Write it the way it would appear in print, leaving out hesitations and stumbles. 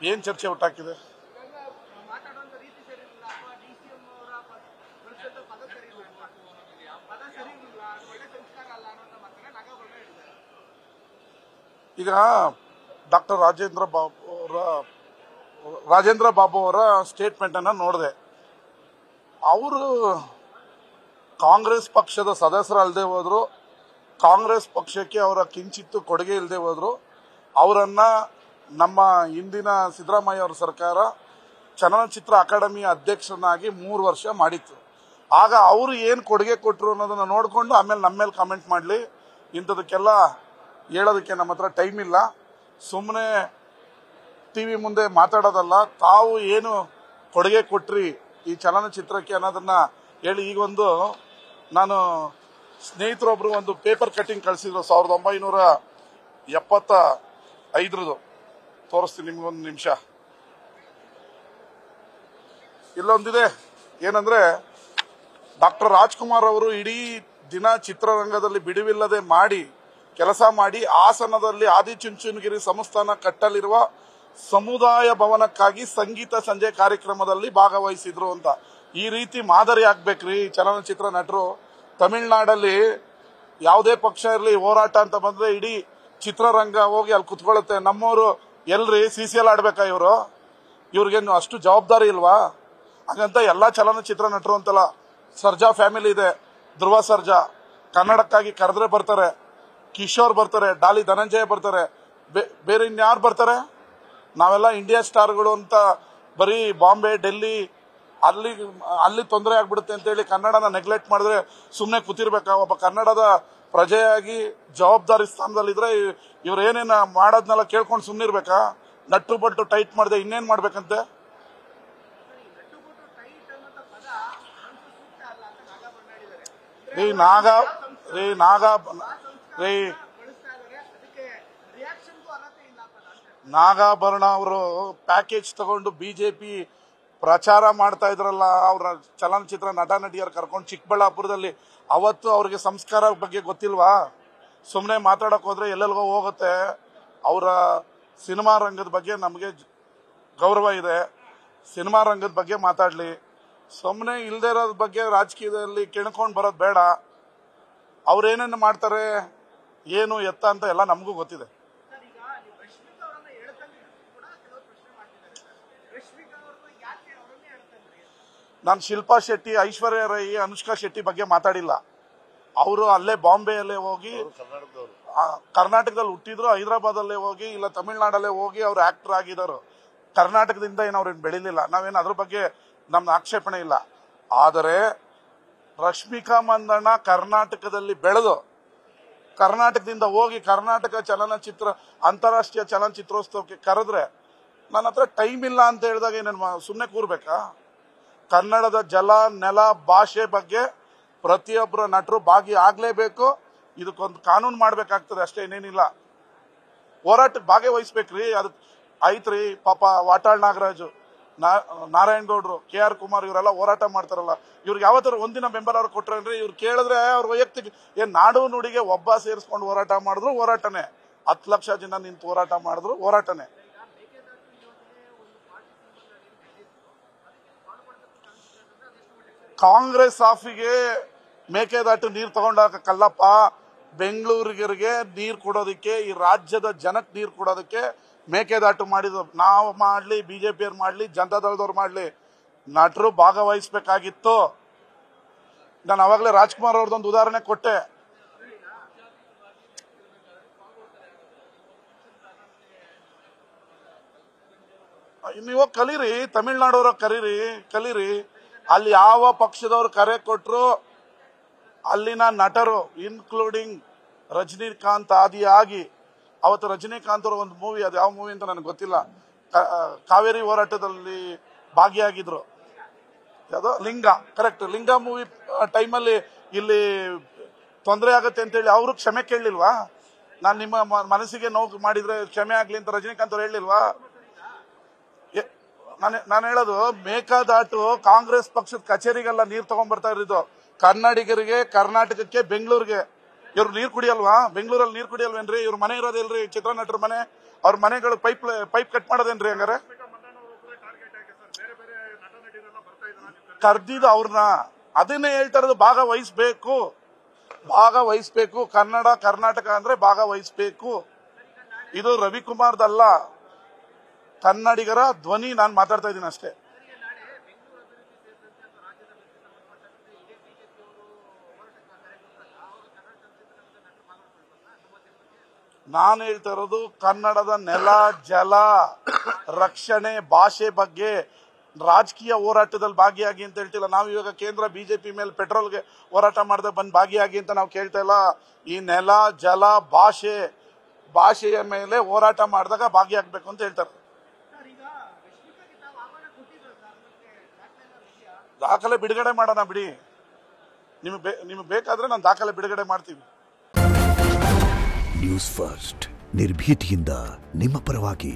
ಏನ್ ಚರ್ಚೆ ಹುಟ್ಟಾಕಿದೆ? ಈಗ ಡಾಕ್ಟರ್ ರಾಜೇಂದ್ರ ಬಾಬು ಅವರ ಸ್ಟೇಟ್ಮೆಂಟ್ ಅನ್ನ ನೋಡಿದೆ. ಅವರು ಕಾಂಗ್ರೆಸ್ ಪಕ್ಷದ ಸದಸ್ಯರಲ್ಲದೆ ಹೋದ್ರು, ಕಾಂಗ್ರೆಸ್ ಪಕ್ಷಕ್ಕೆ ಅವರ ಕಿಂಚಿತ್ತು ಕೊಡುಗೆ ಇಲ್ಲದೆ ಹೋದ್ರು, ಅವರನ್ನ ನಮ್ಮ ಹಿಂದಿನ ಸಿದ್ದರಾಮಯ್ಯ ಅವರ ಸರ್ಕಾರ ಚಲನಚಿತ್ರ ಅಕಾಡೆಮಿ ಅಧ್ಯಕ್ಷರನ್ನಾಗಿ 3 ವರ್ಷ ಮಾಡಿತ್ತು. ಆಗ ಅವರು ಏನು ಕೊಡುಗೆ ಕೊಟ್ಟರು ಅನ್ನೋದನ್ನ ನೋಡಿಕೊಂಡು ಆಮೇಲೆ ನಮ್ಮ ಮೇಲೆ ಕಾಮೆಂಟ್ ಮಾಡಲಿ. ಇಂಥದಕ್ಕೆಲ್ಲ ಹೇಳೋದಕ್ಕೆ ನಮ್ಮ ಹತ್ರ ಟೈಮ್ ಇಲ್ಲ. ಸುಮ್ಮನೆ ಟಿವಿ ಮುಂದೆ ಮಾತಾಡೋದಲ್ಲ, ತಾವು ಏನು ಕೊಡುಗೆ ಕೊಟ್ರಿ ಈ ಚಲನಚಿತ್ರಕ್ಕೆ ಅನ್ನೋದನ್ನ ಹೇಳಿ. ಈಗೊಂದು ನಾನು ಸ್ನೇಹಿತರೊಬ್ರು ಒಂದು ಪೇಪರ್ ಕಟಿಂಗ್ ಕಳಿಸಿದ್ರು 1975 ತೋರಿಸ್ತೀನಿ ನಿಮ್ಗೊಂದು ನಿಮಿಷ. ಇಲ್ಲೊಂದಿದೆ, ಏನಂದ್ರೆ ಡಾಕ್ಟರ್ ರಾಜ್ಕುಮಾರ್ ಅವರು ಇಡೀ ದಿನ ಚಿತ್ರರಂಗದಲ್ಲಿ ಬಿಡುವಿಲ್ಲದೆ ಕೆಲಸ ಮಾಡಿ ಹಾಸನದಲ್ಲಿ ಆದಿಚುಂಚನಗಿರಿ ಸಂಸ್ಥಾನ ಕಟ್ಟಲಿರುವ ಸಮುದಾಯ ಭವನಕ್ಕಾಗಿ ಸಂಗೀತ ಸಂಜೆ ಕಾರ್ಯಕ್ರಮದಲ್ಲಿ ಭಾಗವಹಿಸಿದ್ರು ಅಂತ. ಈ ರೀತಿ ಮಾದರಿ ಆಗ್ಬೇಕ್ರಿ ಚಲನಚಿತ್ರ ನಟರು. ತಮಿಳುನಾಡಲ್ಲಿ ಯಾವುದೇ ಪಕ್ಷ ಇರಲಿ ಹೋರಾಟ ಅಂತ ಬಂದ್ರೆ ಇಡೀ ಚಿತ್ರರಂಗ ಹೋಗಿ ಅಲ್ಲಿ ಕುತ್ಕೊಳ್ಳುತ್ತೆ. ನಮ್ಮವರು ಎಲ್ರಿ CCL ಆಡ್ಬೇಕಾ? ಇವ್ರಿಗೇನು ಅಷ್ಟು ಜವಾಬ್ದಾರಿ ಇಲ್ವಾ? ಹಾಗಂತ ಎಲ್ಲಾ ಚಲನಚಿತ್ರ ನಟರು ಅಂತಲ್ಲ. ಸರ್ಜಾ ಫ್ಯಾಮಿಲಿ ಇದೆ, ಧ್ರುವ ಸರ್ಜಾ ಕನ್ನಡಕ್ಕಾಗಿ ಕರೆದ್ರೆ ಬರ್ತಾರೆ, ಕಿಶೋರ್ ಬರ್ತಾರೆ, ಡಾಲಿ ಧನಂಜಯ ಬರ್ತಾರೆ, ಬೇರೆ ಇನ್ಯಾರು ಬರ್ತಾರೆ? ನಾವೆಲ್ಲ ಇಂಡಿಯಾ ಸ್ಟಾರ್ಗಳು ಅಂತ ಬರೀ ಬಾಂಬೆ, ಡೆಲ್ಲಿ ಅಲ್ಲಿ ತೊಂದರೆ ಆಗ್ಬಿಡುತ್ತೆ ಅಂತೇಳಿ ಕನ್ನಡನ ನೆಗ್ಲೆಕ್ಟ್ ಮಾಡಿದ್ರೆ ಸುಮ್ಮನೆ ಕೂತಿರ್ಬೇಕಾ? ಒಬ್ಬ ಕನ್ನಡದ ಪ್ರಜೆಯಾಗಿ ಜವಾಬ್ದಾರಿ ಸ್ಥಾನದಲ್ಲಿದ್ರೆ ಇವ್ರು ಏನೇನ ಮಾಡೋದ್ನೆಲ್ಲ ಕೇಳ್ಕೊಂಡು ಸುಮ್ಮನಿರ್ಬೇಕಾ? ನಟ್ಟು ಬಟ್ಟು ಟೈಟ್ ಮಾಡದೆ ಇನ್ನೇನ್ ಮಾಡ್ಬೇಕಂತೆ? ನಾಗಾಭರಣ ಅವರು ಪ್ಯಾಕೇಜ್ ತಗೊಂಡು ಬಿಜೆಪಿ ಪ್ರಚಾರ ಮಾಡ್ತಾ ಇದ್ರಲ್ಲ, ಅವ್ರ ಚಲನಚಿತ್ರ ನಟ ನಟಿಯರು ಕರ್ಕೊಂಡು ಚಿಕ್ಕಬಳ್ಳಾಪುರದಲ್ಲಿ. ಅವತ್ತು ಅವ್ರಿಗೆ ಸಂಸ್ಕಾರ ಬಗ್ಗೆ ಗೊತ್ತಿಲ್ವಾ? ಸುಮ್ಮನೆ ಮಾತಾಡಕ್ ಹೋದ್ರೆ ಎಲ್ಲೆಲ್ಗೋ ಹೋಗುತ್ತೆ. ಅವರ ಸಿನಿಮಾ ರಂಗದ ಬಗ್ಗೆ ನಮಗೆ ಗೌರವ ಇದೆ, ಸಿನಿಮಾ ರಂಗದ ಬಗ್ಗೆ ಮಾತಾಡ್ಲಿ. ಸುಮ್ಮನೆ ಇಲ್ದೇ ಇರೋದ್ ಬಗ್ಗೆ ರಾಜಕೀಯದಲ್ಲಿ ಕೆಣ್ಕೊಂಡ್ ಬರೋದು ಬೇಡ. ಅವ್ರೇನೇನು ಮಾಡ್ತಾರೆ, ಏನು ಎತ್ತ ಅಂತ ಎಲ್ಲ ನಮಗೂ ಗೊತ್ತಿದೆ. ನಾನು ಶಿಲ್ಪಾ ಶೆಟ್ಟಿ, ಐಶ್ವರ್ಯ ರೈ, ಅನುಷ್ಕಾ ಶೆಟ್ಟಿ ಬಗ್ಗೆ ಮಾತಾಡಿಲ್ಲ. ಅವರು ಅಲ್ಲೇ ಬಾಂಬೆಯಲ್ಲೇ ಹೋಗಿ, ಕರ್ನಾಟಕದಲ್ಲಿ ಹುಟ್ಟಿದ್ರು, ಹೈದರಾಬಾದಲ್ಲೇ ಹೋಗಿ ಇಲ್ಲ ತಮಿಳುನಾಡಲ್ಲೇ ಹೋಗಿ ಅವ್ರು ಆಕ್ಟರ್ ಆಗಿದ್ದಾರೆ. ಕರ್ನಾಟಕದಿಂದ ಏನು ಅವ್ರೇನು ಬೆಳಿಲಿಲ್ಲ. ನಾವೇನು ಅದ್ರ ಬಗ್ಗೆ ನಮ್ದು ಆಕ್ಷೇಪಣೆ ಇಲ್ಲ. ಆದರೆ ರಶ್ಮಿಕಾ ಮಂದಣ್ಣ ಕರ್ನಾಟಕದಲ್ಲಿ ಬೆಳೆದು ಕರ್ನಾಟಕದಿಂದ ಹೋಗಿ ಕರ್ನಾಟಕ ಚಲನಚಿತ್ರ ಅಂತಾರಾಷ್ಟ್ರೀಯ ಚಲನಚಿತ್ರೋತ್ಸವಕ್ಕೆ ಕರೆದ್ರೆ ನನ್ನ ಹತ್ರ ಟೈಮ್ ಇಲ್ಲ ಅಂತ ಹೇಳಿದಾಗ ಏನೇನು ಸುಮ್ಮನೆ ಕೂರ್ಬೇಕಾ? ಕನ್ನಡದ ಜಲ, ನೆಲ, ಭಾಷೆ ಬಗ್ಗೆ ಪ್ರತಿಯೊಬ್ಬರ ನಟರು ಭಾಗಿಯಾಗಲೇಬೇಕು. ಇದಕ್ಕೊಂದು ಕಾನೂನು ಮಾಡ್ಬೇಕಾಗ್ತದೆ, ಅಷ್ಟೇ, ಇನ್ನೇನಿಲ್ಲ. ಹೋರಾಟಕ್ಕೆ ಭಾಗವಹಿಸ್ಬೇಕ್ರಿ. ಅದಕ್ಕೆ ಐತ್ರಿ. ಪಾಪ ವಾಟಾಳ್ ನಾಗರಾಜು, ನಾರಾಯಣ್ ಗೌಡ್ರು, KR ಕುಮಾರ್ ಇವರೆಲ್ಲ ಹೋರಾಟ ಮಾಡ್ತಾರಲ್ಲ, ಇವ್ರಿಗೆ ಯಾವತ್ತಾರು ಒಂದಿನ ಬೆಂಬಲ ಅವ್ರು ಕೊಟ್ರೇನ್ರಿ? ಇವ್ರು ಕೇಳಿದ್ರೆ ಅವ್ರ ವೈಯಕ್ತಿಕ ನಾಡು ನುಡಿಗೆ ಒಬ್ಬ ಸೇರಿಸ್ಕೊಂಡು ಹೋರಾಟ ಮಾಡಿದ್ರು ಹೋರಾಟನೇ, 10 ಲಕ್ಷ ಜನ ನಿಂತು ಹೋರಾಟ ಮಾಡಿದ್ರು ಹೋರಾಟನೇ. ಕಾಂಗ್ರೆಸ್ ಆಫಿಗೆ ಮೇಕೆದಾಟು ನೀರು ತಗೊಂಡಾಗ ಕಲ್ಲಪ್ಪ, ಬೆಂಗಳೂರಿಗೆ ನೀರು ಕೊಡೋದಕ್ಕೆ, ಈ ರಾಜ್ಯದ ಜನಕ್ಕೆ ನೀರು ಕೊಡೋದಕ್ಕೆ ಮೇಕೆದಾಟು ಮಾಡಿದ್ರು. ನಾವು ಮಾಡ್ಲಿ, ಬಿಜೆಪಿಯವ್ರು ಮಾಡ್ಲಿ, ಜನತಾದಳದವ್ರು ಮಾಡ್ಲಿ, ನಟರು ಭಾಗವಹಿಸಬೇಕಾಗಿತ್ತು. ನಾನು ಅವಾಗಲೇ ರಾಜ್ಕುಮಾರ್ ಅವ್ರದ್ದೊಂದು ಉದಾಹರಣೆ ಕೊಟ್ಟೆ. ನೀವು ಕಲೀರಿ, ತಮಿಳ್ನಾಡವ್ರ ಕಲೀರಿ. ಅಲ್ಲಿ ಯಾವ ಪಕ್ಷದವ್ರು ಕರೆ ಕೊಟ್ರು ಅಲ್ಲಿನ ನಟರು ಇನ್ಕ್ಲೂಡಿಂಗ್ ರಜನಿಕಾಂತ್ ಆದಿಯಾಗಿ, ಅವತ್ತು ರಜನಿಕಾಂತ್ ಅವರ ಒಂದು ಮೂವಿ, ಅದು ಯಾವ ಮೂವಿ ಅಂತ ನನಗೆ ಗೊತ್ತಿಲ್ಲ, ಕಾವೇರಿ ಹೋರಾಟದಲ್ಲಿ ಭಾಗಿಯಾಗಿದ್ರು. ಯಾವ್ದೋ ಲಿಂಗ, ಕರೆಕ್ಟ್, ಲಿಂಗ ಮೂವಿ ಟೈಮಲ್ಲಿ ಇಲ್ಲಿ ತೊಂದರೆ ಆಗತ್ತೆ ಅಂತೇಳಿ ಅವರು ಕ್ಷಮೆ ಕೇಳಲಿಲ್ವಾ? ನಾನು ನಿಮ್ಮ ಮನಸ್ಸಿಗೆ ನೋವು ಮಾಡಿದ್ರೆ ಕ್ಷಮೆ ಆಗ್ಲಿ ಅಂತ ರಜನಿಕಾಂತ್ ಅವ್ರು ಹೇಳಲಿಲ್ವಾ? ನಾನು ಹೇಳೋದು, ಮೇಕೆದಾಟು ಕಾಂಗ್ರೆಸ್ ಪಕ್ಷದ ಕಚೇರಿಗೆಲ್ಲ ನೀರು ತಗೊಂಡ್ ಬರ್ತಾ ಇರೋದು, ಕನ್ನಡಿಗರಿಗೆ, ಕರ್ನಾಟಕಕ್ಕೆ, ಬೆಂಗಳೂರಿಗೆ. ಇವ್ರು ನೀರು ಕುಡಿಯಲ್ವಾ? ಬೆಂಗಳೂರಲ್ಲಿ ನೀರು ಕುಡಿಯಲ್ವೇನ್ರಿ? ಇವ್ರ ಮನೆ ಇರೋದಿಲ್ರಿ, ಚಿತ್ರನಟರ ಮನೆ. ಅವ್ರ ಮನೆಗಳು ಪೈಪ್ ಕಟ್ ಮಾಡೋದೇನ್ರಿ ಹಂಗಾರೆ? ಕರ್ದಿದ್ದು ಅವ್ರನ್ನ, ಅದನ್ನೇ ಹೇಳ್ತಾ ಇರೋದು, ಭಾಗವಹಿಸ್ಬೇಕು. ಕನ್ನಡ ಕರ್ನಾಟಕ ಅಂದ್ರೆ ಭಾಗವಹಿಸ್ಬೇಕು. ಇದು ರವಿಕುಮಾರ್ದಲ್ಲ, ಕನ್ನಡಿಗರ ಧ್ವನಿ. ನಾನು ಮಾತಾಡ್ತಾ ಇದ್ದೀನಿ ಅಷ್ಟೇ. ನಾನು ಹೇಳ್ತಾ ಇರೋದು ಕನ್ನಡದ ನೆಲ ಜಲ ರಕ್ಷಣೆ ಭಾಷೆ ಬಗ್ಗೆ ರಾಜಕೀಯ ಹೋರಾಟದಲ್ಲಿ ಭಾಗಿಯಾಗಿ ಅಂತ ಹೇಳ್ತಿಲ್ಲ ನಾವು. ಇವಾಗ ಕೇಂದ್ರ ಬಿಜೆಪಿ ಮೇಲೆ ಪೆಟ್ರೋಲ್ಗೆ ಹೋರಾಟ ಮಾಡಿದ್ರೆ ಬಂದು ಭಾಗಿಯಾಗಿ ಅಂತ ನಾವು ಕೇಳ್ತಾ ಇಲ್ಲ. ಈ ನೆಲ ಜಲ ಭಾಷೆಯ ಮೇಲೆ ಹೋರಾಟ ಮಾಡಿದಾಗ ಭಾಗಿಯಾಗಬೇಕು ಅಂತ ಹೇಳ್ತಾರೆ. ದಾಖಲೆ ಬಿಡುಗಡೆ ಮಾಡೋಣ ಬಿಡಿ, ನಿಮಗೆ ಬೇಕಾದ್ರೆ ನಾನು ದಾಖಲೆ ಬಿಡುಗಡೆ ಮಾಡ್ತೀವಿ. ನ್ಯೂಸ್ ಫಸ್ಟ್ ನಿರ್ಭೀತಿಯಿಂದ ನಿಮ್ಮ ಪರವಾಗಿ.